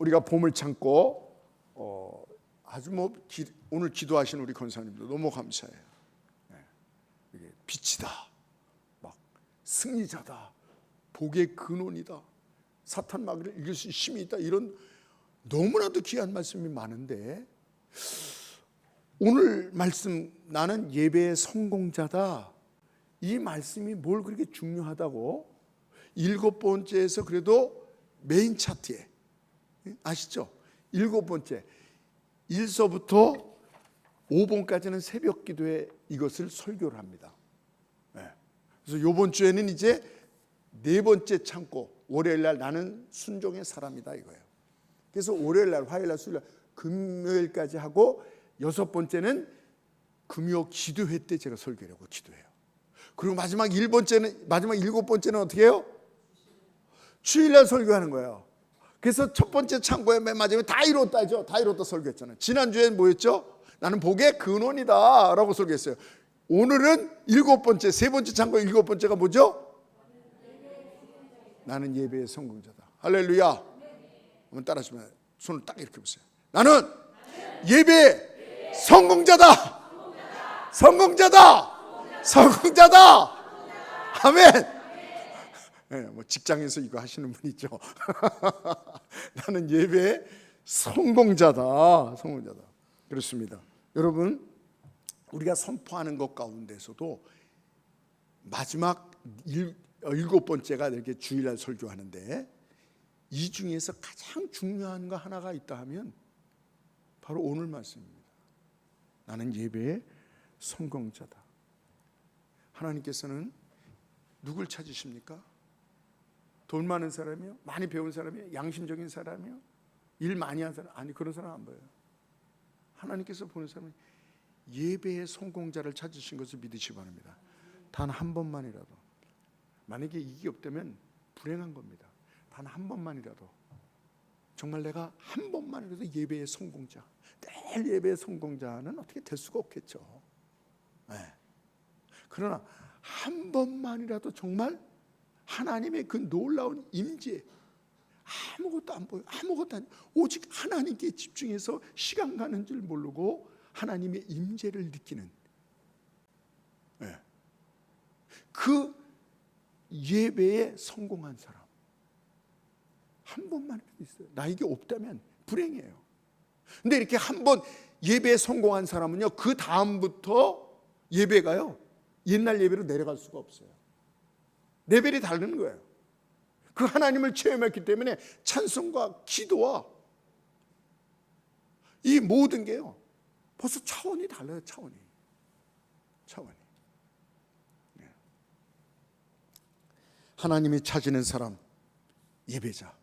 우리가 봄을 참고 아주 오늘 기도하신 우리 권사님도 너무 감사해요. 이게 빛이다, 막 승리자다, 복의 근원이다, 사탄 마귀를 이길 수 힘이 있다, 이런 너무나도 귀한 말씀이 많은데, 오늘 말씀 나는 예배의 성공자다, 이 말씀이 뭘 그렇게 중요하다고 7번째에서 그래도 메인 차트에, 아시죠? 7번째 1서부터 5번까지는 새벽 기도에 이것을 설교를 합니다. 그래서 이번 주에는 이제 4번째 참고, 월요일날 나는 순종의 사람이다 이거예요. 그래서 월요일날, 화요일날, 수요일날, 금요일까지 하고 6번째는 금요 기도회 때 제가 설교를 하고 기도해요. 그리고 마지막 7번째는 어떻게 해요? 주일날 설교하는 거예요. 그래서 첫 번째 창고의 맨 마지막에 다 이뤘다죠. 다 이뤘다 설교했잖아요. 지난주엔 뭐였죠? 나는 복의 근원이다 라고 설교했어요. 오늘은 7번째, 3번째 창고 7번째가 뭐죠? 나는 예배의 성공자다. 할렐루야. 한번 따라하시면 손을 딱 이렇게 보세요. 나는 예배의 성공자다. 성공자다. 성공자다. 아멘. 직장에서 이거 하시는 분 있죠. 나는 예배의 성공자다. 성공자다. 그렇습니다. 여러분, 우리가 선포하는 것 가운데서도 마지막 7번째가 이렇게 주일날 설교하는데, 이 중에서 가장 중요한 거 하나가 있다 하면 바로 오늘 말씀입니다. 나는 예배의 성공자다. 하나님께서는 누굴 찾으십니까? 돈 많은 사람이요? 많이 배운 사람이요? 양심적인 사람이요? 일 많이 한 사람? 아니, 그런 사람 안 보여요. 하나님께서 보는 사람은 예배의 성공자를 찾으신 것을 믿으시기 바랍니다. 단 한 번만이라도, 만약에 이게 없다면 불행한 겁니다. 단 한 번만이라도, 정말 내가 한 번만이라도 예배의 성공자, 늘 예배의 성공자는 어떻게 될 수가 없겠죠. 그러나 한 번만이라도 정말 하나님의 그 놀라운 임재, 아무것도 안 보여, 아무것도 안, 오직 하나님께 집중해서 시간 가는 줄 모르고 하나님의 임재를 느끼는, 그 예배에 성공한 사람 한 번만이라도 있어요. 나에게 없다면 불행해요. 근데 이렇게 한 번 예배에 성공한 사람은요, 그 다음부터 예배가요 옛날 예배로 내려갈 수가 없어요. 레벨이 다른 거예요. 그 하나님을 체험했기 때문에 찬송과 기도와 이 모든 게요 벌써 차원이 달라요. 차원이. 하나님이 찾는 사람, 예배자.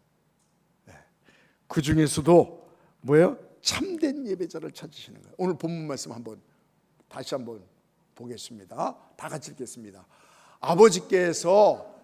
그 중에서도 뭐예요? 참된 예배자를 찾으시는 거예요. 오늘 본문 말씀 다시 한번 보겠습니다. 다 같이 읽겠습니다. 아버지께서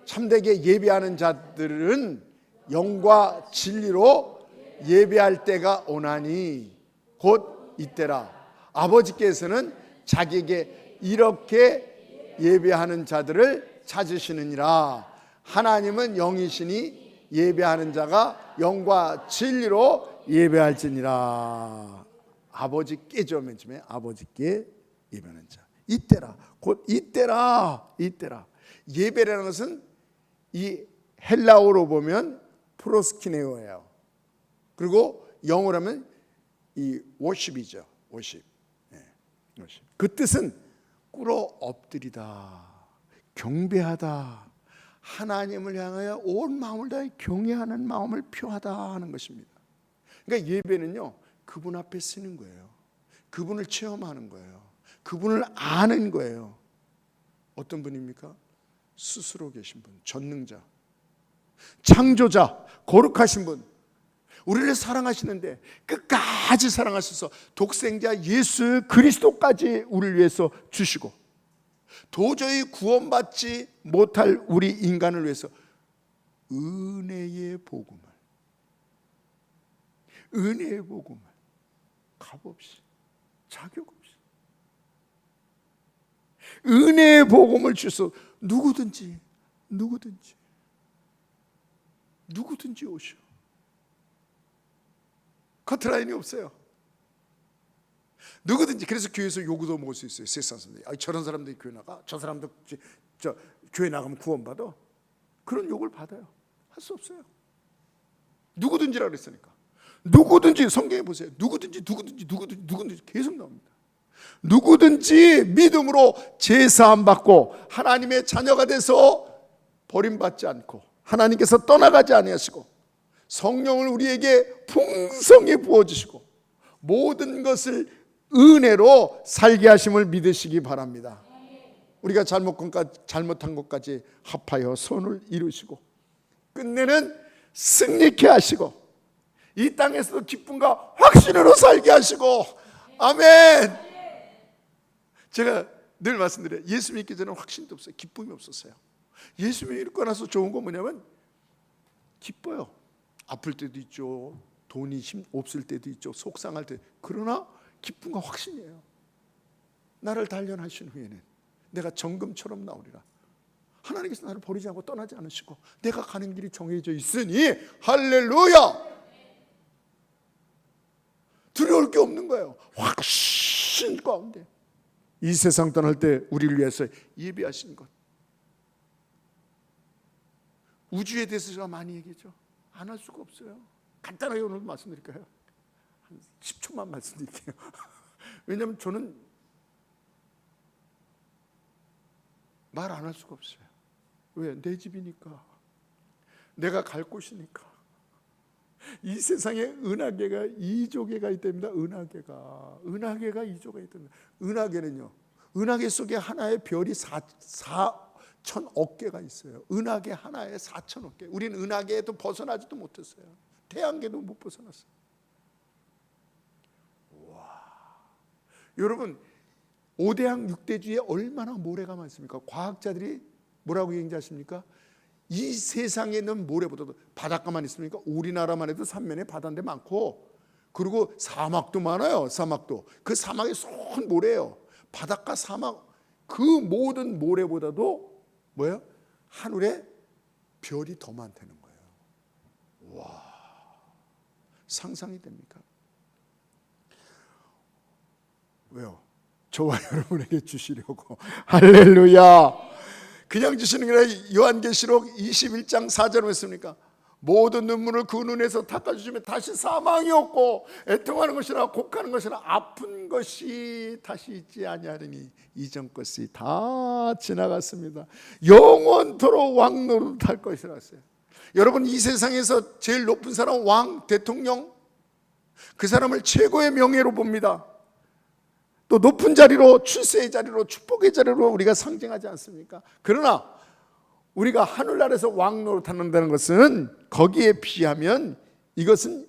참되게 예배하는 자들은 영과 진리로 예배할 때가 오나니 곧 이때라. 아버지께서는 자기에게 이렇게 예배하는 자들을 찾으시느니라. 하나님은 영이시니 예배하는 자가 영과 진리로 예배할지니라. 아버지께죠. 맨 처음에 아버지께 예배하는 자. 이때라. 곧 이때라. 예배라는 것은 이 헬라어로 보면 프로스키네오예요. 그리고 영어로 하면 이 워십이죠. 워십. 그 뜻은 꿇어 엎드리다, 경배하다, 하나님을 향하여 온 마음을 다해 경외하는 마음을 표하다 하는 것입니다. 그러니까 예배는요 그분 앞에 쓰는 거예요. 그분을 체험하는 거예요. 그분을 아는 거예요. 어떤 분입니까? 스스로 계신 분, 전능자, 창조자, 거룩하신 분, 우리를 사랑하시는데 끝까지 사랑하셔서 독생자 예수 그리스도까지 우리를 위해서 주시고, 도저히 구원받지 못할 우리 인간을 위해서 은혜의 복음을 값없이, 자격 없이 은혜의 복음을 주셔서 누구든지 오셔. 커트라인이 없어요. 누구든지. 그래서 교회에서 요구도 먹을 수 있어요. 세상 사람들이 저런 사람들이 교회 나가, 저 사람도 교회 나가면 구원받아, 그런 욕을 받아요. 할 수 없어요. 누구든지라 그랬으니까. 누구든지, 성경에 보세요. 누구든지 계속 나옵니다. 누구든지 믿음으로 제사함 받고 하나님의 자녀가 돼서 버림받지 않고 하나님께서 떠나가지 아니하시고 성령을 우리에게 풍성히 부어주시고 모든 것을 은혜로 살게 하심을 믿으시기 바랍니다. 우리가 잘못한 것까지 합하여 선을 이루시고 끝내는 승리케 하시고 이 땅에서도 기쁨과 확신으로 살게 하시고, 아멘. 제가 늘 말씀드려요. 예수 믿기 전에 확신도 없어요. 기쁨이 없었어요. 예수 믿고 나서 좋은 건 뭐냐면 기뻐요. 아플 때도 있죠. 돈이 없을 때도 있죠. 속상할 때. 그러나 기쁨과 확신이에요. 나를 단련하신 후에는 내가 정금처럼 나오리라. 하나님께서 나를 버리지 않고 떠나지 않으시고 내가 가는 길이 정해져 있으니 할렐루야. 두려울 게 없는 거예요. 확신 가운데 이 세상 떠날 때 우리를 위해서 예비하신 것. 우주에 대해서 제가 많이 얘기했죠. 안 할 수가 없어요. 간단하게 오늘 말씀드릴까요? 한 10초만 말씀드릴게요. 왜냐하면 저는 말 안 할 수가 없어요. 왜? 내 집이니까, 내가 갈 곳이니까. 이 세상에 은하계가 2조 개가 있답니다. 은하계가 2조가 있답니다. 은하계는요, 은하계 속에 하나의 별이 4천억 개가 있어요. 은하계 하나에 4천억 개. 우리는 은하계에도 벗어나지도 못했어요. 태양계도 못 벗어났어요. 와, 여러분 5대양 6대주에 얼마나 모래가 많습니까? 과학자들이 뭐라고 얘기하십니까? 이 세상에 있는 모래보다도 바닷가만 있습니까? 우리나라만 해도 삼면에 바다인데 많고, 그리고 사막도 많아요. 사막도. 그 사막이 쏜 모래예요. 바닷가, 사막, 그 모든 모래보다도 뭐예요? 하늘에 별이 더 많다는 거예요. 와, 상상이 됩니까? 왜요? 저와 여러분에게 주시려고. 할렐루야. 그냥 주시는 게 아니라 요한계시록 21장 4절에 했습니까? 모든 눈물을 그 눈에서 닦아주시면 다시 사망이 없고 애통하는 것이나 곡하는 것이나 아픈 것이 다시 있지 아니하리니 이전 것이 다 지나갔습니다. 영원토록 왕노릇할 것이라 했어요. 여러분, 이 세상에서 제일 높은 사람, 왕, 대통령, 그 사람을 최고의 명예로 봅니다. 또 높은 자리로, 출세의 자리로, 축복의 자리로 우리가 상징하지 않습니까? 그러나 우리가 하늘나라에서 왕노릇한다는 것은 거기에 비하면 이것은,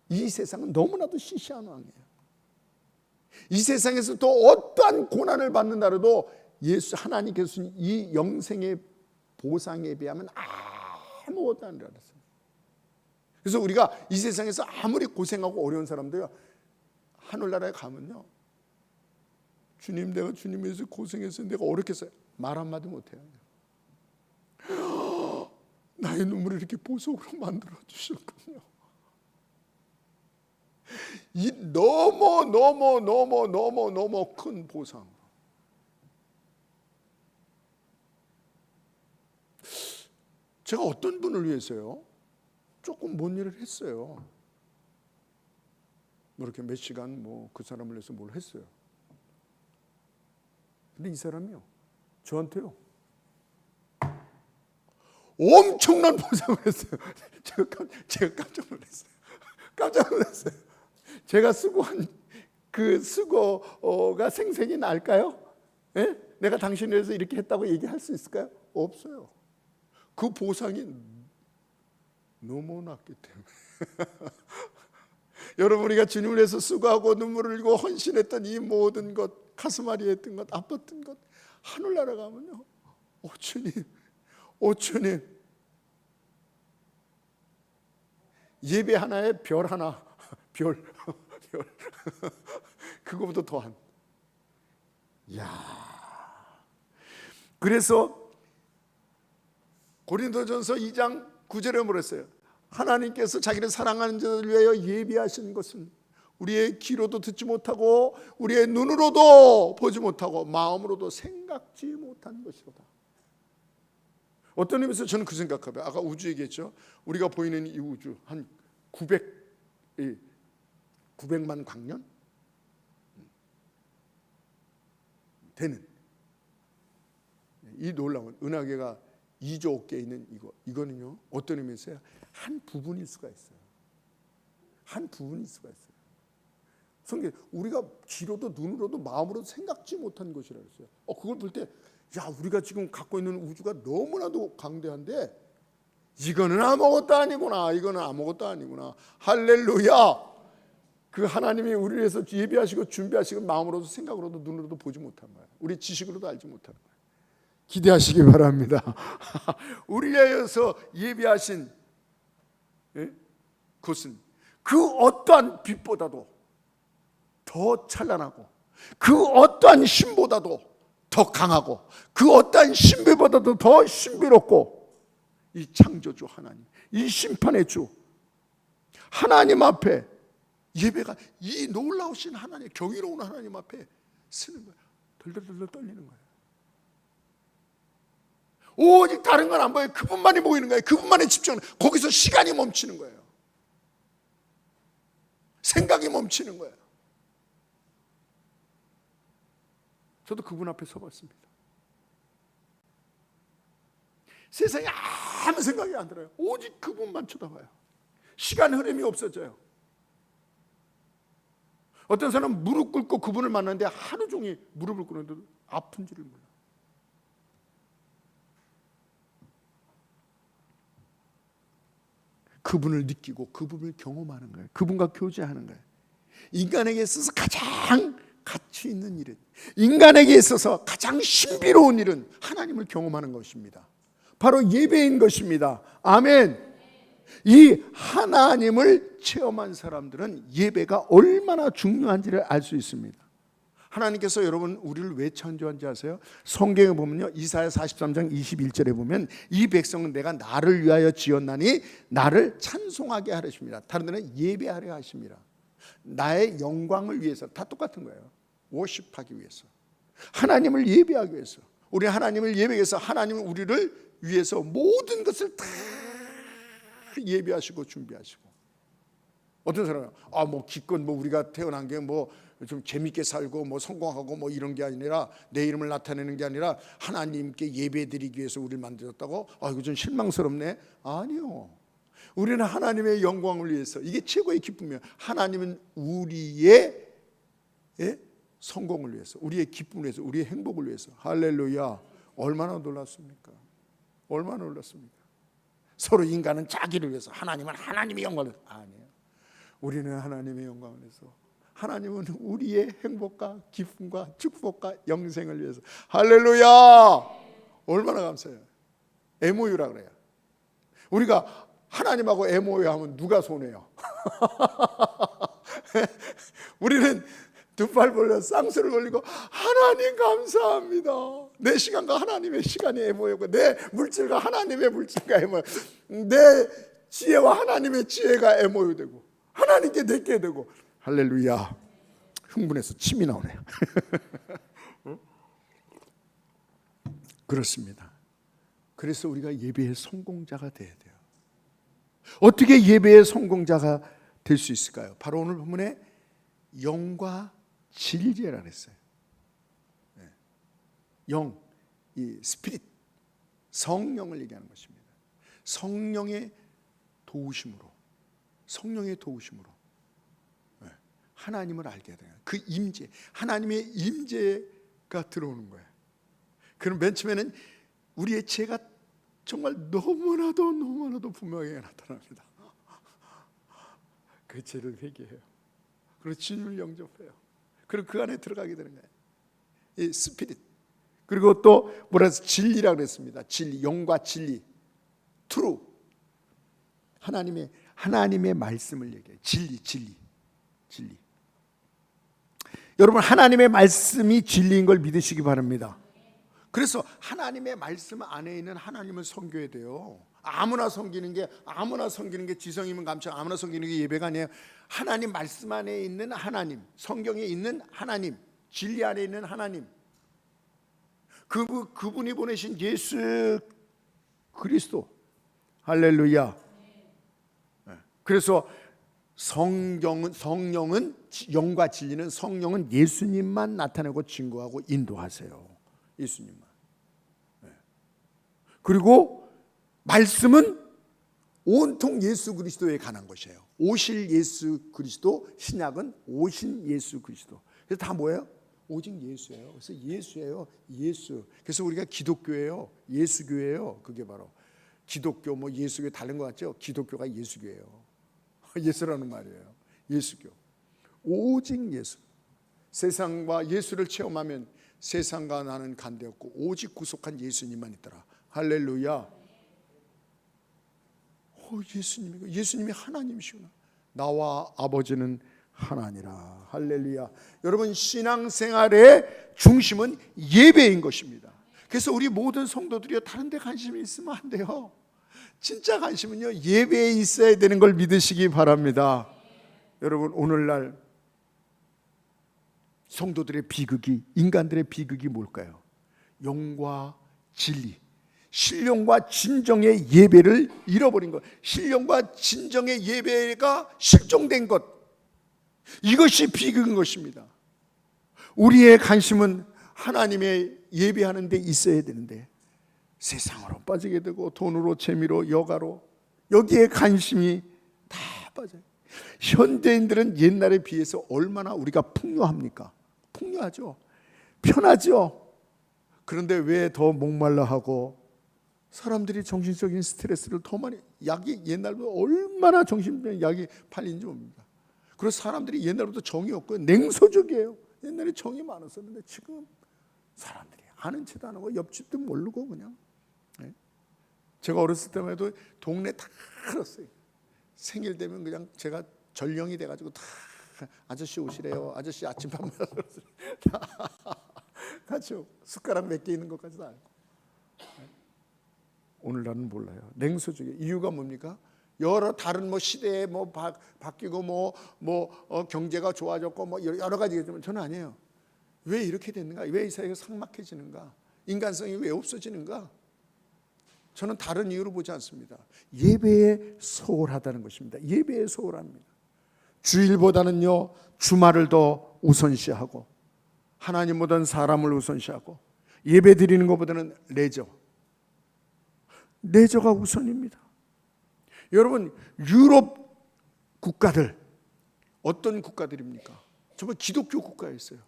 이 세상은 너무나도 시시한 왕이에요. 이 세상에서 또 어떠한 고난을 받는다라도 하나님께서 이 영생의 보상에 비하면 아무것도 아니라 그랬어요. 그래서 우리가 이 세상에서 아무리 고생하고 어려운 사람도요, 하늘나라에 가면요, 주님, 내가 주님 위해서 고생했어요, 내가 어렵게 했어요, 말 한마디 못해요. 나의 눈물을 이렇게 보석으로 만들어 주셨군요. 이 너무 큰 보상. 제가 어떤 분을 위해서요, 조금 뭔 일을 했어요. 뭐 이렇게 몇 시간 그 사람을 위해서 뭘 했어요. 근데 이 사람이요, 저한테요 엄청난 보상을 했어요. 제가 깜짝 놀랐어요. 깜짝 놀랐어요. 제가 수고한 그 수고가 생색이 날까요? 예? 내가 당신을 위해서 이렇게 했다고 얘기할 수 있을까요? 없어요. 그 보상이 너무 낮기 때문에. 여러분, 우리가 주님을 위해서 수고하고 눈물을 흘리고 헌신했던 이 모든 것, 가슴앓이 했던 것, 아팠던 것, 하늘나라 가면요, 주님, 예배 하나에 별 하나, 별 그거보다 더한. 그래서 고린도전서 2장 9절에 뭐랬어요? 하나님께서 자기를 사랑하는 자들을 위하여 예비하신 것은 우리의 귀로도 듣지 못하고 우리의 눈으로도 보지 못하고 마음으로도 생각지 못한 것이로다. 어떤 의미에서 저는 그 생각합니다. 아까 우주 얘기했죠. 우리가 보이는 이 우주 한 900만 광년 되는 이 놀라운 은하계가 2조 어깨에 있는 이거는요 어떤 의미에서요 한 부분일 수가 있어요. 한 부분일 수가 있어요. 성경 우리가 귀로도 눈으로도 마음으로도 생각지 못한 것이라고 했어요. 그걸 볼 때 야 우리가 지금 갖고 있는 우주가 너무나도 강대한데 이거는 아무것도 아니구나. 이거는 아무것도 아니구나. 할렐루야. 그 하나님이 우리를 위해서 예비하시고 준비하시고 마음으로도 생각으로도 눈으로도 보지 못한 거예요. 우리 지식으로도 알지 못하는 거예요. 기대하시기 바랍니다. 우리를 위해서 예비하신 것은 그 어떠한 빛보다도 더 찬란하고 그 어떠한 신보다도 더 강하고 그 어떠한 신비보다도 더 신비롭고 이 창조주 하나님, 이 심판의 주 하나님 앞에 예배가 이 놀라우신 하나님, 경이로운 하나님 앞에 쓰는 거예요. 덜덜덜 떨리는 거예요. 오직 다른 건 안 보여요. 그분만이 보이는 거예요. 그분만에 집중하는 거예요. 거기서 시간이 멈추는 거예요. 생각이 멈추는 거예요. 저도 그분 앞에 서봤습니다. 세상에 아무 생각이 안 들어요. 오직 그분만 쳐다봐요. 시간 흐름이 없어져요. 어떤 사람은 무릎 꿇고 그분을 만났는데 하루 종일 무릎을 꿇는데도 아픈 줄을 몰라요. 그분을 느끼고 그분을 경험하는 거예요. 그분과 교제하는 거예요. 인간에게 있어서 가장 가치 있는 일은, 인간에게 있어서 가장 신비로운 일은 하나님을 경험하는 것입니다. 바로 예배인 것입니다. 아멘. 이 하나님을 체험한 사람들은 예배가 얼마나 중요한지를 알 수 있습니다. 하나님께서 여러분 우리를 왜 창조한지 아세요? 성경에 보면요, 이사야 43장 21절에 보면 이 백성은 내가 나를 위하여 지었나니 나를 찬송하게 하십니다. 다른 데는 예배하려 하십니다. 나의 영광을 위해서. 다 똑같은 거예요. 워십하기 위해서, 하나님을 예배하기 위해서. 우리 하나님을 예배해서 하나님은 우리를 위해서 모든 것을 다 예배하시고 준비하시고. 어떤 사람은 뭐 기껏 우리가 태어난 게 좀 재밌게 살고 성공하고 이런 게 아니라, 내 이름을 나타내는 게 아니라 하나님께 예배드리기 위해서 우리를 만들었다고? 이거 좀 실망스럽네. 아니요. 우리는 하나님의 영광을 위해서. 이게 최고의 기쁨이에요. 하나님은 우리의 성공을 위해서, 우리의 기쁨을 위해서, 우리의 행복을 위해서. 할렐루야. 얼마나 놀랐습니까? 얼마나 놀랐습니까? 서로 인간은 자기를 위해서, 하나님은 하나님의 영광을 위해서. 아니에요. 우리는 하나님의 영광을 위해서. 하나님은 우리의 행복과 기쁨과 축복과 영생을 위해서. 할렐루야. 얼마나 감사해요. MOU라 그래요. 우리가 하나님하고 MOU 하면 누가 손해요? 우리는 두 팔 벌려 쌍수를 올리고 하나님 감사합니다. 내 시간과 하나님의 시간이 MOU고, 내 물질과 하나님의 물질과 MOU, 내 지혜와 하나님의 지혜가 MOU 되고, 하나님께 내게 되고. 할렐루야. 흥분해서 침이 나오네요. 그렇습니다. 그래서 우리가 예배의 성공자가 돼야 돼요. 어떻게 예배의 성공자가 될 수 있을까요? 바로 오늘 본문에 영과 진리라 그랬어요. 영, 이 스피릿, 성령을 얘기하는 것입니다. 성령의 도우심으로, 성령의 도우심으로 하나님을 알게 돼요. 그 임재, 하나님의 임재가 들어오는 거예요. 그럼 맨 처음에는 우리의 죄가 정말 너무나도 분명하게 나타납니다. 그 죄를 회개해요. 그리고 주님을 영접해요. 그리고 그 안에 들어가게 되는 거예요. 이 스피릿. 그리고 또 진리라고 그랬습니다. 진리, 영과 진리, 트루. 하나님의 말씀을 얘기해요. 진리. 여러분, 하나님의 말씀이 진리인 걸 믿으시기 바랍니다. 그래서 하나님의 말씀 안에 있는 하나님을 섬겨야 돼요. 아무나 섬기는 게 지성이면 감청, 아무나 섬기는 게 예배가 아니에요. 하나님 말씀 안에 있는 하나님, 성경에 있는 하나님, 진리 안에 있는 하나님, 그분이 보내신 예수 그리스도. 할렐루야. 그래서 성령은, 영과 진리는, 성령은 예수님만 나타내고 증거하고 인도하세요. 예수님만. 그리고 말씀은 온통 예수 그리스도에 관한 것이에요. 오실 예수 그리스도, 신약은 오신 예수 그리스도. 그래서 다 뭐예요? 오직 예수예요. 그래서 예수예요. 예수. 그래서 우리가 기독교예요. 예수교예요. 그게 바로 기독교, 뭐 예수교 다른 것 같죠? 기독교가 예수교예요. 예수라는 말이에요. 예수교. 오직 예수. 세상과 예수를 체험하면 세상과 나는 간대없고 오직 구속한 예수님만 있더라. 할렐루야. 예수님이 하나님이시구나. 나와 아버지는 하나니라. 할렐루야. 여러분, 신앙생활의 중심은 예배인 것입니다. 그래서 우리 모든 성도들이 다른 데 관심이 있으면 안 돼요. 진짜 관심은요, 예배에 있어야 되는 걸 믿으시기 바랍니다. 여러분, 오늘날 성도들의 비극이, 인간들의 비극이 뭘까요? 영과 진리, 신령과 진정의 예배를 잃어버린 것, 신령과 진정의 예배가 실종된 것, 이것이 비극인 것입니다. 우리의 관심은 하나님의 예배하는 데 있어야 되는데 세상으로 빠지게 되고 돈으로, 재미로, 여가로, 여기에 관심이 다 빠져요. 현대인들은 옛날에 비해서 얼마나 우리가 풍요합니까? 풍요하죠. 편하죠. 그런데 왜 더 목말라 하고 사람들이 정신적인 스트레스를 더 많이, 약이 옛날보다 얼마나 정신적인 약이 팔리는지 봅니다. 그리고 사람들이 옛날보다 정이 없고 냉소적이에요. 옛날에 정이 많았었는데 지금 사람들이 아는 체도 안 하고 옆집도 모르고 그냥. 제가 어렸을 때만 해도 동네 다 알았어요. 생일 되면 그냥 제가 전령이 돼가지고 다 아저씨 오시래요. 아저씨 아침밥 먹으러 같이 숟가락 몇 개 있는 것까지 다 알고. 오늘날은 몰라요. 냉소적이에요. 이유가 뭡니까? 여러 다른 뭐 시대에 뭐 바뀌고 경제가 좋아졌고 뭐 여러 가지겠지만 저는 아니에요. 왜 이렇게 됐는가? 왜 이 사회가 삭막해지는가? 인간성이 왜 없어지는가? 저는 다른 이유로 보지 않습니다. 예배에 소홀하다는 것입니다. 예배에 소홀합니다. 주일보다는요, 주말을 더 우선시하고 하나님보다는 사람을 우선시하고 예배 드리는 것보다는 레저가 우선입니다. 여러분, 유럽 국가들 어떤 국가들입니까? 정말 기독교 국가였어요.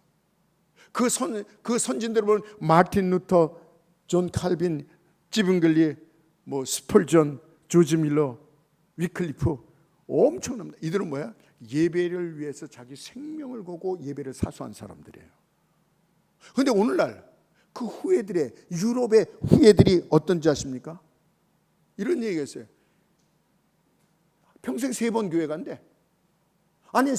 그 선진들을 보면 마틴 루터, 존 칼빈, 지븐글리, 스펄전, 조지 밀러, 위클리프, 엄청납니다. 이들은 뭐야? 예배를 위해서 자기 생명을 걸고 예배를 사수한 사람들이에요. 그런데 오늘날 그 후예들의, 유럽의 후예들이 어떤지 아십니까? 이런 얘기가 있어요. 평생 3번 교회 간대. 아니,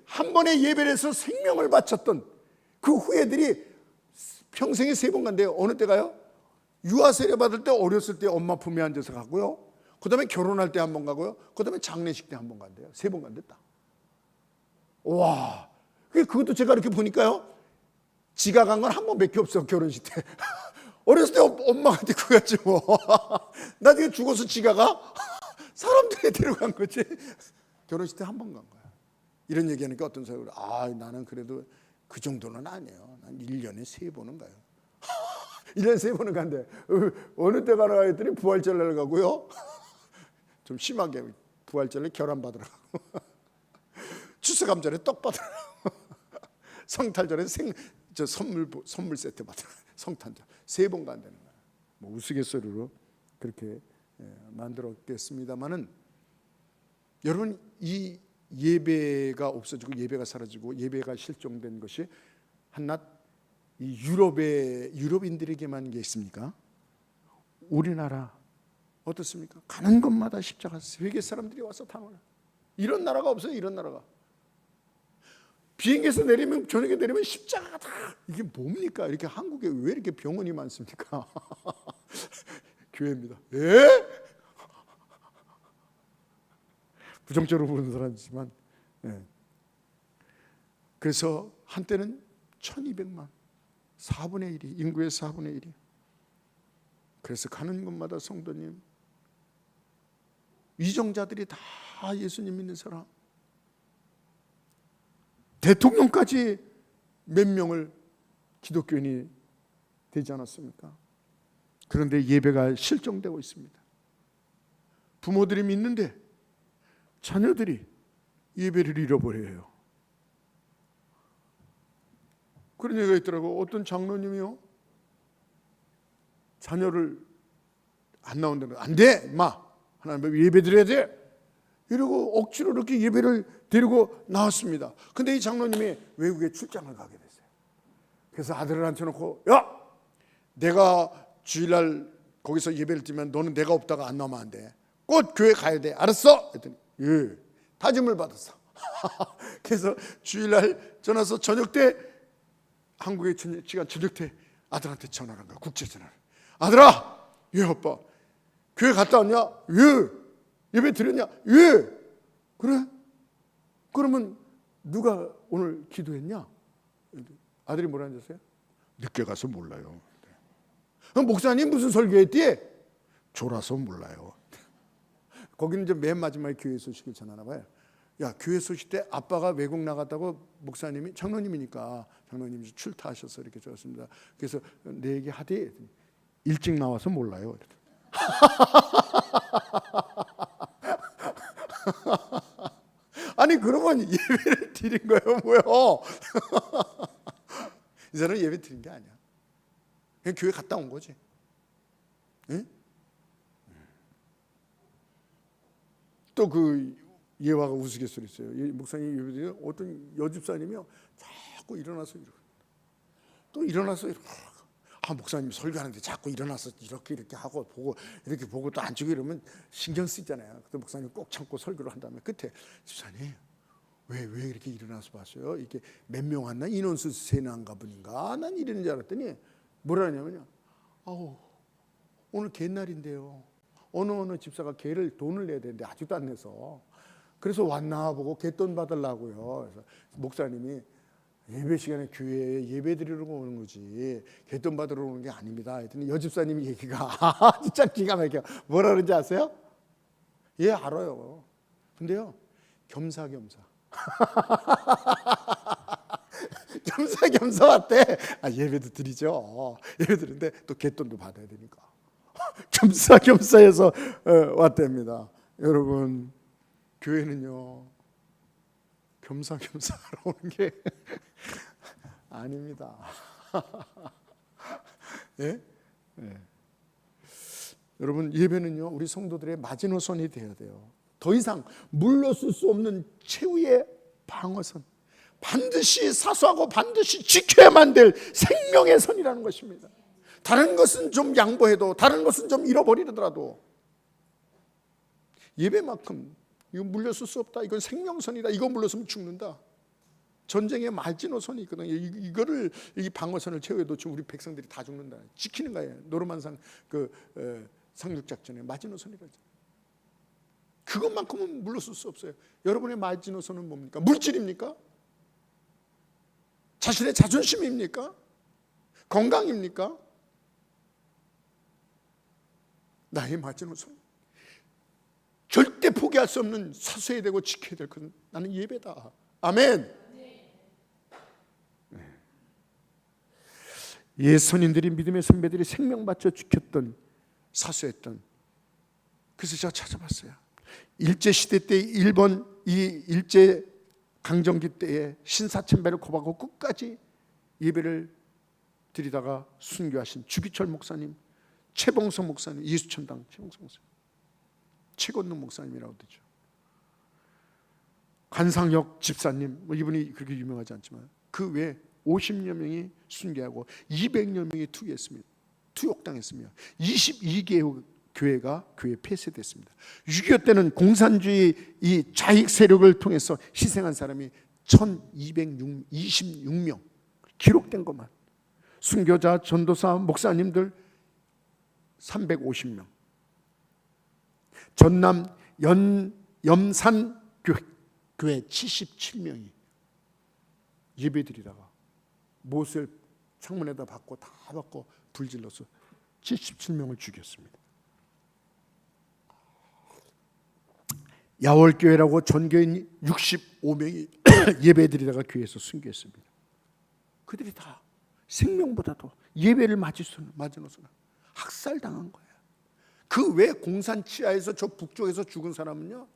한 번에 예배를 해서 생명을 바쳤던 그 후예들이 평생에 3번 간대요. 어느 때 가요? 유아 세례 받을 때, 어렸을 때 엄마 품에 앉아서 가고요. 그 다음에 결혼할 때 한 번 가고요. 그 다음에 장례식 때 한 번 간대요. 3번 간댔다. 와, 그것도 제가 이렇게 보니까요, 지가 간 건 한 번밖에 없어. 결혼식 때. 어렸을 때 엄마가 데리고 갔지 뭐. 나중에 죽어서 지가 가? 사람들이 데려간 거지. 결혼식 때 한 번 간 거야. 이런 얘기하니까 어떤 사람이 나는 그래도 그 정도는 아니에요. 난 1년에 3번은 가요. 1년에 3번은 간대. 어느 때 가라 했더니 부활절날 가고요. 좀 심하게 부활절날 결혼 받으러 가고, 추수감전에 떡 받으러 가고, 성탄절에 선물 세트 받으러 가고, 성탄절 3번 간다는 거야. 우스갯소리로 그렇게 만들었겠습니다만은, 여러분, 이 예배가 없어지고 예배가 사라지고 예배가 실종된 것이 한낱 이 유럽인들에게만 게 있습니까? 우리나라 어떻습니까? 가는 곳마다 십자가, 세계 사람들이 와서 당하는, 이런 나라가 없어요. 이런 나라가. 비행기에서 내리면, 저녁에 내리면 십자가다. 이게 뭡니까? 이렇게 한국에 왜 이렇게 병원이 많습니까? 교회입니다. 예? 부정적으로 보는 사람이지만, 예. 그래서 한때는 1200만, 4분의 1이, 인구의 4분의 1이. 그래서 가는 곳마다 성도님, 위정자들이 다 예수님 믿는 사람, 대통령까지 몇 명을 기독교인이 되지 않았습니까? 그런데 예배가 실종되고 있습니다. 부모들이 믿는데 자녀들이 예배를 잃어버려요. 그런 얘기가 있더라고. 어떤 장로님이요, 자녀를 안 나온다는, 안 돼, 임마, 하나님 예배 드려야 돼, 이러고 억지로 이렇게 예배를 데리고 나왔습니다. 근데 이 장로님이 외국에 출장을 가게 됐어요. 그래서 아들을 앉혀놓고, 야, 내가 주일날 거기서 예배를 드리면 너는 내가 없다가 안 나오면 안 돼. 꼭 교회 가야 돼. 알았어? 했더니 예, 다짐을 받았어. 그래서 주일날 전화서 저녁 때, 한국의 시간 저녁 때 아들한테 전화를 한 거야. 국제 전화를. 아들아, 예 아빠, 교회 갔다 왔냐? 예. 예배 드렸냐? 예. 그래? 그러면 누가 오늘 기도했냐? 아들이 뭐라 하셨어요? 늦게 가서 몰라요. 목사님 무슨 설교했디? 졸아서 몰라요. 거기는 이제 맨 마지막에 교회 소식을 전하나 봐요. 야, 교회 소식 때 아빠가 외국 나갔다고 목사님이, 장로님이니까 장로님이 출타하셔서 이렇게 좋았습니다. 그래서 내 얘기 하되 일찍 나와서 몰라요. 아니 그러면 예배를 드린 거예요, 뭐요? 이 사람은 예배 드린 게 아니야. 그냥 교회 갔다 온 거지. 응? 또 그 예화가 우스갯소리 있어요. 목사님 예배드리는 어떤 여집사님이요, 자꾸 일어나서 또 일어나서 목사님 설교하는데 자꾸 일어나서 이렇게 하고 보고 이렇게 보고 또 앉고 이러면 신경 쓰잖아요. 그때 목사님 꼭 참고 설교를 한 다음에 끝에, 집사님 왜 이렇게 일어나서 봤어요? 이게 몇 명 왔나? 인원수 세나인가 보니까 난 이러는 줄 알았더니 뭐라 하냐면요, 오늘 개날인데요, 어느 집사가 개를 돈을 내야 되는데 아직도 안 내서, 그래서 왔나 보고 개돈 받으려고요. 그래서 목사님이 예배 시간에 교회에 예배 드리려고 오는 거지 개돈 받으러 오는 게 아닙니다. 했더니 여집사님이 얘기가 진짜 기가 막혀. 뭐라 그러는지 아세요? 예, 알아요. 근데요, 겸사겸사. 겸사겸사 왔대. 예배도 드리죠. 예배 드리는데 또 개돈도 받아야 되니까 겸사겸사해서 왔답니다. 여러분, 교회는요 겸사겸사하러 오는 게 아닙니다. 예? 예. 여러분, 예배는요 우리 성도들의 마지노선이 되어야 돼요. 더 이상 물러설 수 없는 최후의 방어선, 반드시 사수하고 반드시 지켜야만 될 생명의 선이라는 것입니다. 다른 것은 좀 양보해도, 다른 것은 좀 잃어버리더라도 예배만큼 이거 물려쓸 수 없다. 이건 생명선이다. 이거 물러서면 죽는다. 전쟁의 마지노선이 있거든요. 이거를, 이 방어선을 채워도 우리 백성들이 다 죽는다. 지키는 거예요. 노르만산 상륙작전의 마지노선이라죠. 그것만큼은 물러설 수 없어요. 여러분의 마지노선은 뭡니까? 물질입니까? 자신의 자존심입니까? 건강입니까? 나의 마지노선, 절대 포기할 수 없는, 사수해야 되고 지켜야 될 것은 나는 예배다. 아멘. 옛 선인들이, 믿음의 선배들이 생명 바쳐 지켰던, 사수했던. 그래서 제가 찾아봤어요. 일제시대 때 일본 이 일제 강점기 때에 신사참배를 고백하고 끝까지 예배를 드리다가 순교하신 주기철 목사님, 최봉성 목사님, 이수천당 최봉성 목사님, 최건능 목사님이라고 되죠. 관상역 집사님, 이분이 그렇게 유명하지 않지만 그 외에 50여 명이 순교하고 200여 명이 투옥당했으며 22개의 교회가 교회 폐쇄됐습니다. 6.25 때는 공산주의 이 좌익 세력을 통해서 희생한 사람이 1226명 기록된 것만, 순교자, 전도사, 목사님들 350명, 전남 염산 교회 77명이 예배드리다가 못을 창문에다 받고 다 받고 불질러서 77명을 죽였습니다. 야월교회라고 전교인 65명이 예배드리다가 교회에서 순교했습니다. 그들이 다 생명보다도 예배를 맞으노서는 학살당한 거예요. 그 외 공산 치하에서 저 북쪽에서 죽은 사람은요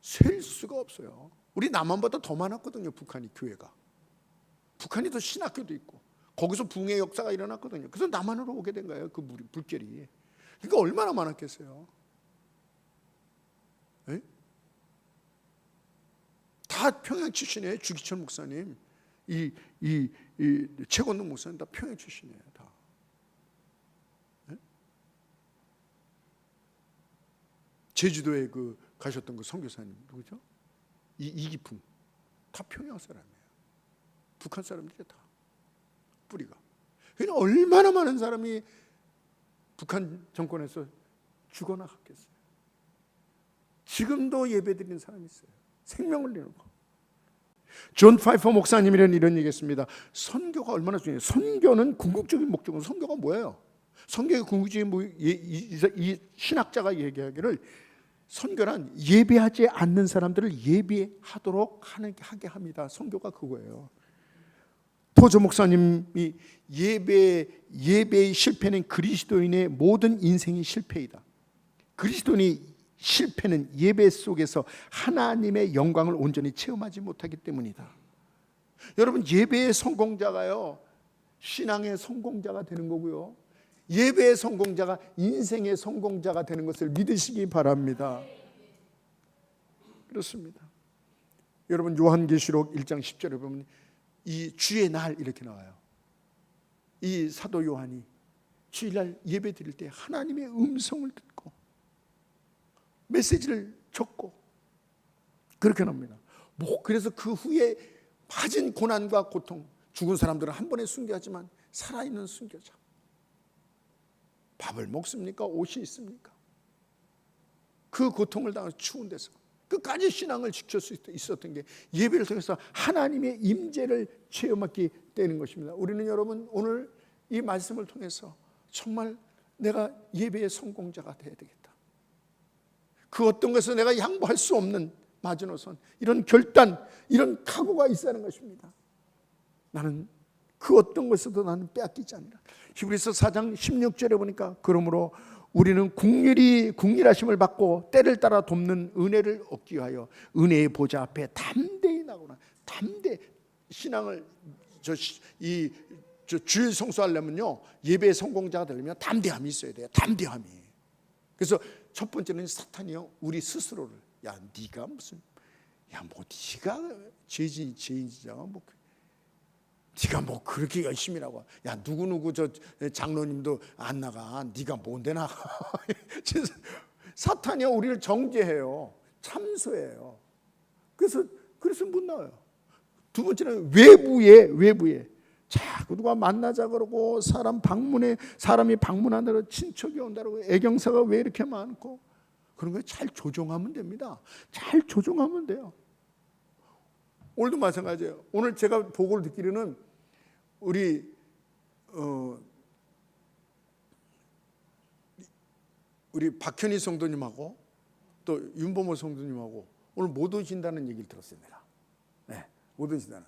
셀 수가 없어요. 우리 남한보다 더 많았거든요. 북한이 교회가. 북한이 더 신학교도 있고 거기서 붕의 역사가 일어났거든요. 그래서 남한으로 오게 된 거예요. 그 불결이. 그러니까 얼마나 많았겠어요. 에? 다 평양 출신이에요. 주기철 목사님, 이 최건동 목사님 다 평양 출신이에요. 다. 에? 제주도에 그 가셨던 그 선교사님 누구죠? 이기풍 다 평양 사람이에요. 북한 사람들이 다 뿌리가. 그러니까 얼마나 많은 사람이 북한 정권에서 죽어나갔겠어요. 지금도 예배드리는 사람이 있어요. 생명을 내놓고. 존 파이퍼 목사님이란 이런 얘기했습니다. 선교가 얼마나 중요해요. 선교는 궁극적인 목적은 선교가 뭐예요? 선교의 궁극적인 이 신학자가 얘기하기를 선교란 예배하지 않는 사람들을 예배하도록 하게 합니다. 선교가 그거예요. 토저 목사님이 예배의 실패는 그리스도인의 모든 인생의 실패이다. 그리스도인의 실패는 예배 속에서 하나님의 영광을 온전히 체험하지 못하기 때문이다. 여러분 예배의 성공자가요 신앙의 성공자가 되는 거고요, 예배의 성공자가 인생의 성공자가 되는 것을 믿으시기 바랍니다. 그렇습니다. 여러분 요한계시록 1장 10절에 보면 이 주의 날 이렇게 나와요. 이 사도 요한이 주일날 예배 드릴 때 하나님의 음성을 듣고 메시지를 적고 그렇게 납니다. 그래서 그 후에 받은 고난과 고통, 죽은 사람들은 한 번에 순교하지만 살아있는 순교자. 밥을 먹습니까? 옷이 있습니까? 그 고통을 당해서 추운 데서 끝까지 신앙을 지킬 수 있었던 게 예배를 통해서 하나님의 임재를 체험하게 되는 것입니다. 우리는 여러분 오늘 이 말씀을 통해서 정말 내가 예배의 성공자가 되어야 되겠다. 그 어떤 것을 내가 양보할 수 없는 마지노선, 이런 결단, 이런 각오가 있어야 하는 것입니다. 나는 그 어떤 것에도 나는 빼앗기지 않는다. 히브리서 4장 16절에 보니까 그러므로 우리는 국률하심을 받고 때를 따라 돕는 은혜를 얻기 위하여 은혜의 보좌 앞에 담대히 나거나, 담대 신앙을 주일 성수하려면요 예배의 성공자가 되려면 담대함이 있어야 돼요. 담대함이. 그래서 첫 번째는 사탄이요 우리 스스로를 네가 무슨 네가 죄인이잖아 네가 그렇게 열심히라고 누구 저 장로님도 안 나가 네가 뭔데 나가. 사탄이요 우리를 정죄해요. 참소해요. 그래서 못 나와요. 두 번째는 외부에 자꾸 누가 만나자 그러고 사람이 방문하느라 친척이 온다고 애경사가 왜 이렇게 많고 그런 거 잘 조정하면 됩니다. 잘 조정하면 돼요. 오늘도 마찬가지예요. 오늘 제가 보고를 듣기로는 우리 박현희 성도님하고 또 윤보모 성도님하고 오늘 못 오신다는 얘기를 들었어요. 내가. 네, 못 오신다는.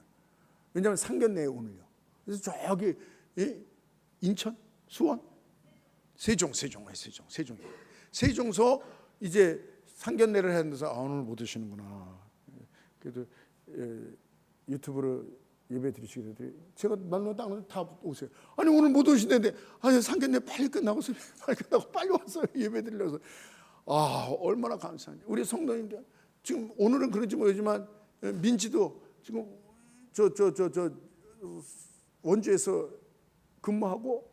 왜냐하면 상견례에 오늘요. 그래서 저기 인천, 수원, 세종서 이제 상견례를 했는데서 오늘 못 오시는구나. 그래도 유튜브로 예배 드리시게 되더니 제가 말로 땅을 다 오세요. 아니 오늘 못 오시는데 상견례 빨리 끝나고 빨리 와서 예배 드리려서 얼마나 감사한지. 우리 성도님들 지금 오늘은 그런지 모르지만 민지도 지금 저 원주에서 근무하고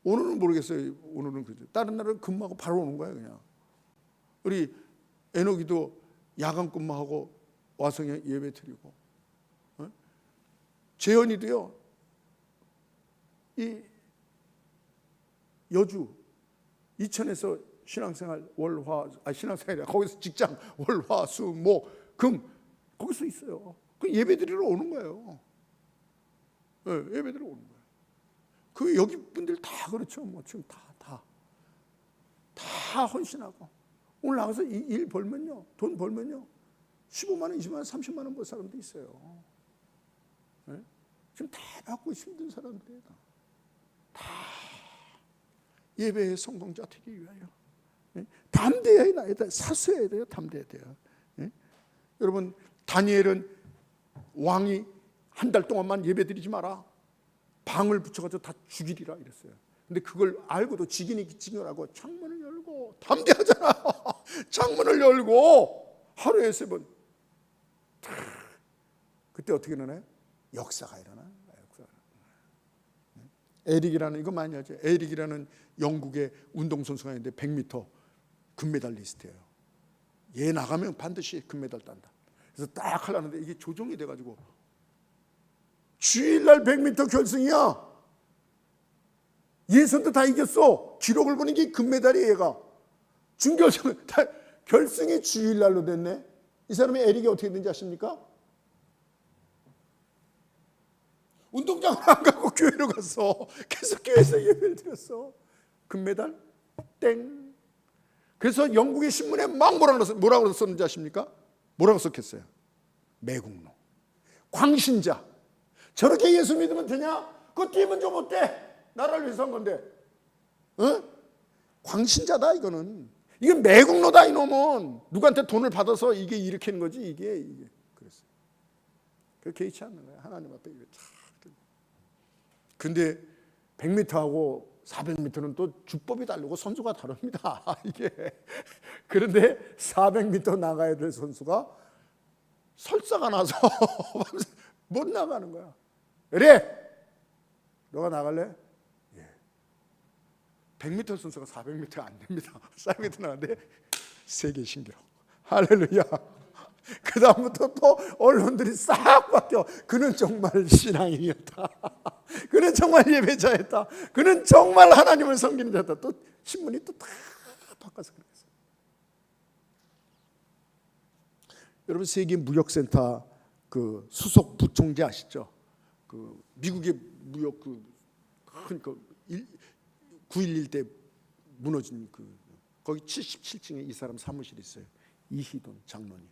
오늘은 모르겠어요. 오늘은 그죠. 다른 날은 근무하고 바로 오는 거예요, 그냥. 우리 애녹이도 야간 근무하고 와서 예배 드리고. 재현이도요. 이 여주 이천에서 신앙생활 신앙생활이 거기서 직장 월화수목금 거기서 있어요. 그 예배드리러 오는 거예요. 네, 예배드리러 오는 거예요. 그 여기 분들 다 그렇죠. 뭐 지금 다 헌신하고 오늘 나가서 일 벌면요, 돈 벌면요, 15만 원, 20만 원, 30만 원 벌 사람도 있어요. 네? 지금 다 받고 힘든 사람들이에요. 다 예배의 성공자 되기 위하여 담대해야 돼요. 사수해야 돼요. 담대해야 돼요. 여러분, 다니엘은 왕이 한 달 동안만 예배드리지 마라, 방을 붙여가지고 다 죽이리라 이랬어요. 근데 그걸 알고도 지기니 지경하고 창문을 열고, 담대하잖아. 창문을 열고 하루에 3번. 그때 어떻게 일어나요? 역사가 일어나요. 에릭이라는, 이거 많이 하죠. 에릭이라는 영국의 운동선수가 있는데 100m 금메달리스트예요. 얘 나가면 반드시 금메달 딴다. 그래서 딱 하려는데 이게 조정이 돼가지고 주일날 100m 결승이야. 예선도 다 이겼어. 기록을 보는 게 금메달이에요. 얘가 준결승, 결승이 주일날로 됐네. 이 사람의 에릭이 어떻게 됐는지 아십니까? 운동장을 안 가고 교회로 갔어. 계속 교회에서 예배를 드렸어. 금메달 땡. 그래서 영국의 신문에 막 뭐라고 썼는지 아십니까? 뭐라고 썼겠어요? 매국노, 광신자. 저렇게 예수 믿으면 되냐? 그거 뛰면 좀 어때? 나라를 위해서 한 건데. 광신자다 이거는. 이게 매국노다 이놈은. 누구한테 돈을 받아서 이게 일으키는 거지. 이게 그랬어요. 그 개의치 않는 거야. 하나님 앞에. 근데 100m하고 400m는 또 주법이 다르고 선수가 다릅니다. 이게. 그런데 400m 나가야 될 선수가 설사가 나서 못 나가는 거야. 그래, 너가 나갈래? 예. 100m 선수가 400m가 안 됩니다. 400m 나가는데 세계 신기록. 할렐루야. 그 다음부터 또 언론들이 싹 바뀌어. 그는 정말 신앙인이었다. 그는 정말 예배자였다. 그는 정말 하나님을 섬기는 자였다. 또 신문이 또 다 바꿔서 그랬어요. 여러분, 세계 무역센터 그 수석 부총재 아시죠? 그 미국의 무역 큰 9.11 때 무너진 거기 77층에 이 사람 사무실이 있어요. 이희돈 장로님.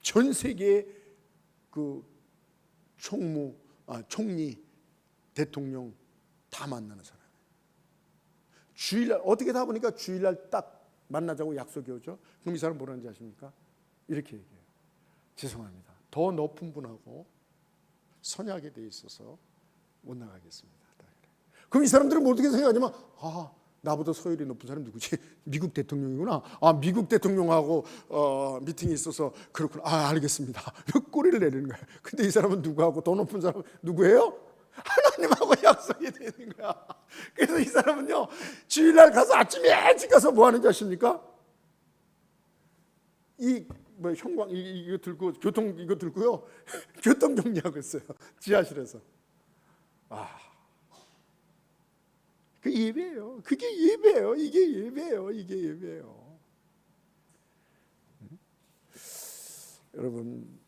전 세계 그 총리, 대통령 다 만나는 사람. 주일날 어떻게 다 보니까 주일날 딱 만나자고 약속이 오죠. 그럼 이 사람 뭐라는지 아십니까? 이렇게 얘기해요. 죄송합니다. 더 높은 분하고 선약에 돼 있어서 못 나가겠습니다. 그럼 이 사람들은 뭐 어떻게 생각하냐면, 나보다 서열이 높은 사람 누구지? 미국 대통령이구나. 미국 대통령하고 미팅이 있어서 그렇구나. 알겠습니다. 꼬리를 내리는 거예요. 근데 이 사람은 누구하고, 더 높은 사람 누구예요? 하나님하고 약속이 되는 거야. 그래서 이 사람은요, 주일날 가서 아침에 일찍 가서 뭐 하는지 아십니까? 형광 이거 들고 이거 들고요, 교통 정리하고 있어요. 지하실에서. 그 예배예요. 그게 예배예요. 이게 예배예요. 이게 예배예요. 여러분,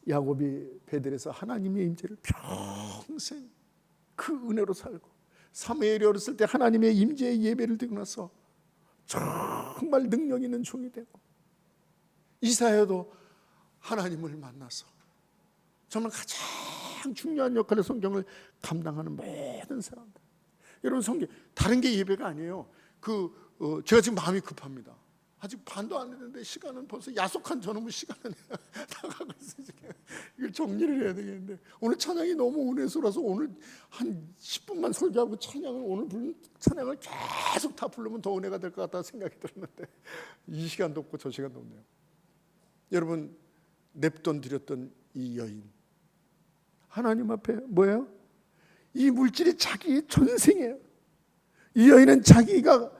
야곱이 베델에서 하나님의 임재를 평생 그 은혜로 살고, 사무엘이 어렸을 때 하나님의 임재의 예배를 드리고 나서 정말 능력 있는 종이 되고, 이사야도 하나님을 만나서 정말 가장 중요한 역할의 성경을 감당하는 모든 사람들. 여러분, 성경 다른 게 예배가 아니에요. 제가 지금 마음이 급합니다. 아직 반도 안 됐는데 시간은 벌써 야속한 저놈의 시간은 나가고 있어요. 이걸 정리를 해야 되겠는데, 오늘 찬양이 너무 은혜스러워서 오늘 한 10분만 설교하고 오늘 부른 찬양을 계속 다 부르면 더 은혜가 될 것 같다는 생각이 들었는데, 이 시간도 없고 저 시간도 없네요. 여러분, 냅돈 드렸던 이 여인, 하나님 앞에 뭐예요? 이 물질이 자기의 전생이에요. 이 여인은 자기가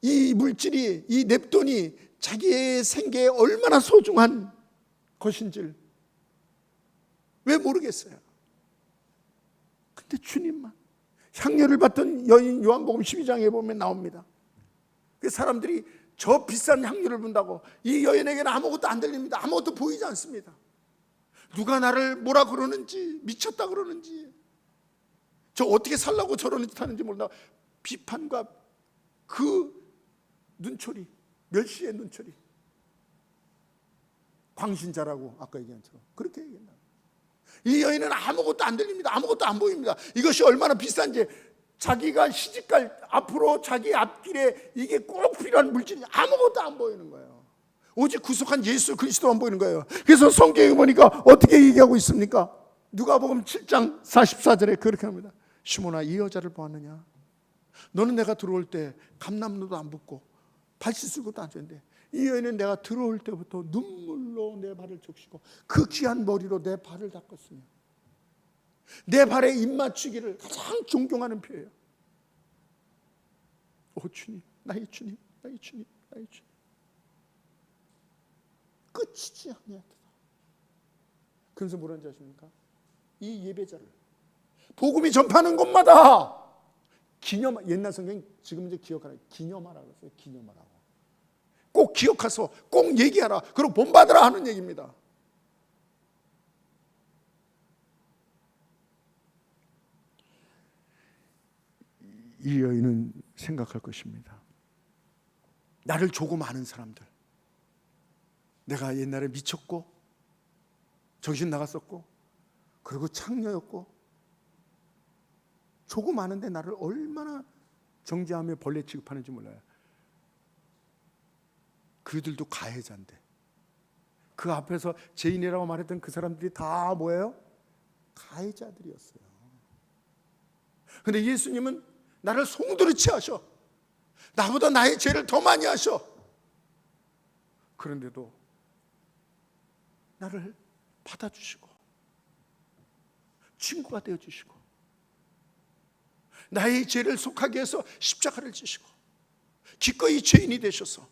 이 물질이, 이 냅돈이 자기의 생계에 얼마나 소중한 것인지를 왜 모르겠어요. 근데 주님만 향료를 받던 여인 요한복음 12장에 보면 나옵니다. 그 사람들이 저 비싼 향료를 분다고 이 여인에게는 아무것도 안 들립니다. 아무것도 보이지 않습니다. 누가 나를 뭐라 그러는지, 미쳤다 그러는지, 저 어떻게 살라고 저러는 짓 하는지 몰라. 비판과 그 눈초리, 멸시의 눈초리, 광신자라고 아까 얘기한 것처럼 그렇게 얘기했나. 이 여인은 아무것도 안 들립니다. 아무것도 안 보입니다. 이것이 얼마나 비싼지, 자기가 시집갈 앞으로 자기 앞길에 이게 꼭 필요한 물질이 아무것도 안 보이는 거예요. 오직 구속한 예수 그리스도만 보이는 거예요. 그래서 성경에 보니까 어떻게 얘기하고 있습니까? 누가복음 7장 44절에 그렇게 합니다. 시몬아, 이 여자를 보았느냐? 너는 내가 들어올 때 감람로도 안 붓고 발 씻을 것도 안 했는데 이 여인은 내가 들어올 때부터 눈물로 내 발을 적시고 그 귀한 머리로 내 발을 닦았으며 내 발에 입맞추기를 가장 존경하는 표예요. 오 주님, 나의 주님, 나의 주님, 나의 주님. 끝이지 아니하다. 그래서 뭐라는지 아십니까? 이 예배자를 복음이 전파하는 곳마다 기념, 옛날 성경 지금 이제 기억하라, 기념하라고 했어요. 기념하라고. 꼭 기억해서 꼭 얘기하라. 그리고 본받으라 하는 얘기입니다. 이 여인은 생각할 것입니다. 나를 조금 아는 사람들, 내가 옛날에 미쳤고 정신 나갔었고 그리고 창녀였고 조금 아는데 나를 얼마나 정죄하며 벌레 취급하는지 몰라요. 그들도 가해자인데 그 앞에서 죄인이라고 말했던 그 사람들이 다 뭐예요? 가해자들이었어요. 그런데 예수님은 나를 송두리 취하셔. 나보다 나의 죄를 더 많이 하셔. 그런데도 나를 받아주시고 친구가 되어주시고 나의 죄를 속하기 위해서 십자가를 지시고 기꺼이 죄인이 되셔서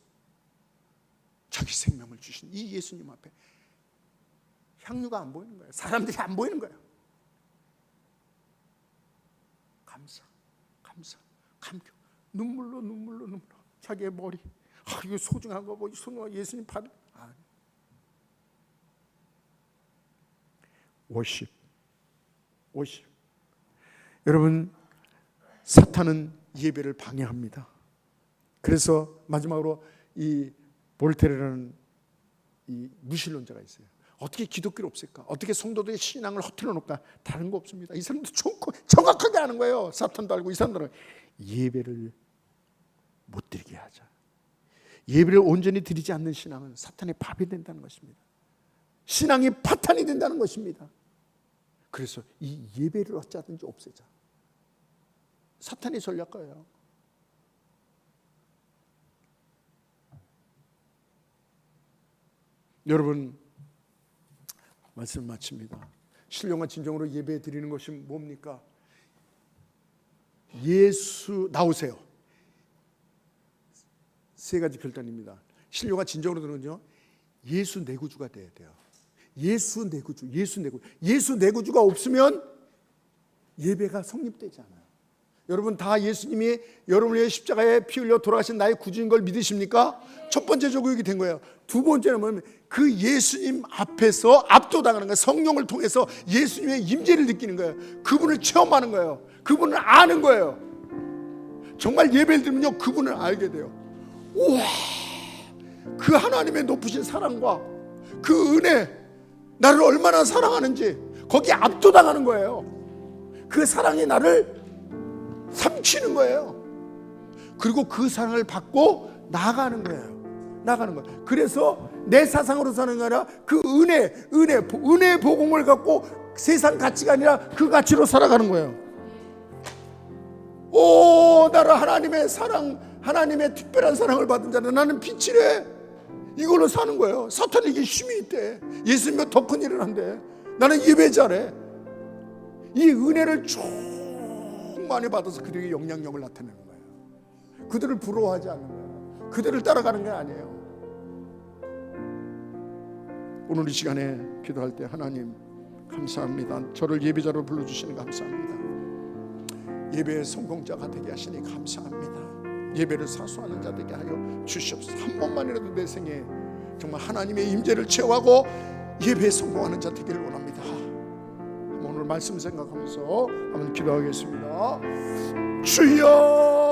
자기 생명을 주신 이 예수님 앞에 향유가 안 보이는 거예요. 사람들이 안 보이는 거예요. 감사, 감격, 눈물로 자기의 머리, 이거 소중한 거 뭐 소중한 예수님 받을. 워십. 여러분, 사탄은 예배를 방해합니다. 그래서 마지막으로 이 볼테르라는 이 무신론자가 있어요. 어떻게 기독교를 없앨까? 어떻게 성도들의 신앙을 허틀어 놓을까? 다른 거 없습니다. 이 사람도 정확하게 아는 거예요. 사탄도 알고. 이 사람들은 예배를 못 드리게 하자. 예배를 온전히 드리지 않는 신앙은 사탄의 밥이 된다는 것입니다. 신앙이 파탄이 된다는 것입니다. 그래서 이 예배를 어쩌든지 없애자. 사탄의 전략가예요. 여러분, 말씀 마칩니다. 신령한 진정으로 예배 드리는 것이 뭡니까? 예수 나오세요. 세 가지 결단입니다. 신령한 진정으로 드리는요, 예수 내 구주가 돼야 돼요. 예수 내 구주. 예수 내 구주가 없으면 예배가 성립되지 않아요. 여러분 다 예수님이 여러분을 위해 십자가에 피 흘려 돌아가신 나의 구주인 걸 믿으십니까? 첫 번째 조국이 된 거예요. 두 번째는 뭐냐면 그 예수님 앞에서 압도당하는 거예요. 성령을 통해서 예수님의 임재를 느끼는 거예요. 그분을 체험하는 거예요. 그분을 아는 거예요. 정말 예배를 드리면요, 그분을 알게 돼요. 우와, 그 하나님의 높으신 사랑과 그 은혜, 나를 얼마나 사랑하는지 거기에 압도당하는 거예요. 그 사랑이 나를 삼키는 거예요. 그리고 그 사랑을 받고 나가는 거예요. 그래서 내 사상으로 사는 게 아니라 그 은혜의 복음을 갖고 세상 가치가 아니라 그 가치로 살아가는 거예요. 오, 나를 하나님의 사랑, 하나님의 특별한 사랑을 받은 자는 나는 빛이래. 이걸로 사는 거예요. 사탄에게 힘이 있대. 예수님은 더 큰 일을 한대. 나는 예배자래. 이 은혜를 충만히 받아서 그들에게 영향력을 나타내는 거예요. 그들을 부러워하지 않는 거예요. 그들을 따라가는 게 아니에요. 오늘 이 시간에 기도할 때 하나님 감사합니다. 저를 예배자로 불러주시는 감사합니다. 예배의 성공자가 되게 하시니 감사합니다. 예배를 사수하는 자 되게 하여 주시옵소서. 한 번만이라도 내 생에 정말 하나님의 임재를 체험하고 예배에 성공하는 자 되기를 원합니다. 오늘 말씀 생각하면서 한번 기도하겠습니다. 주여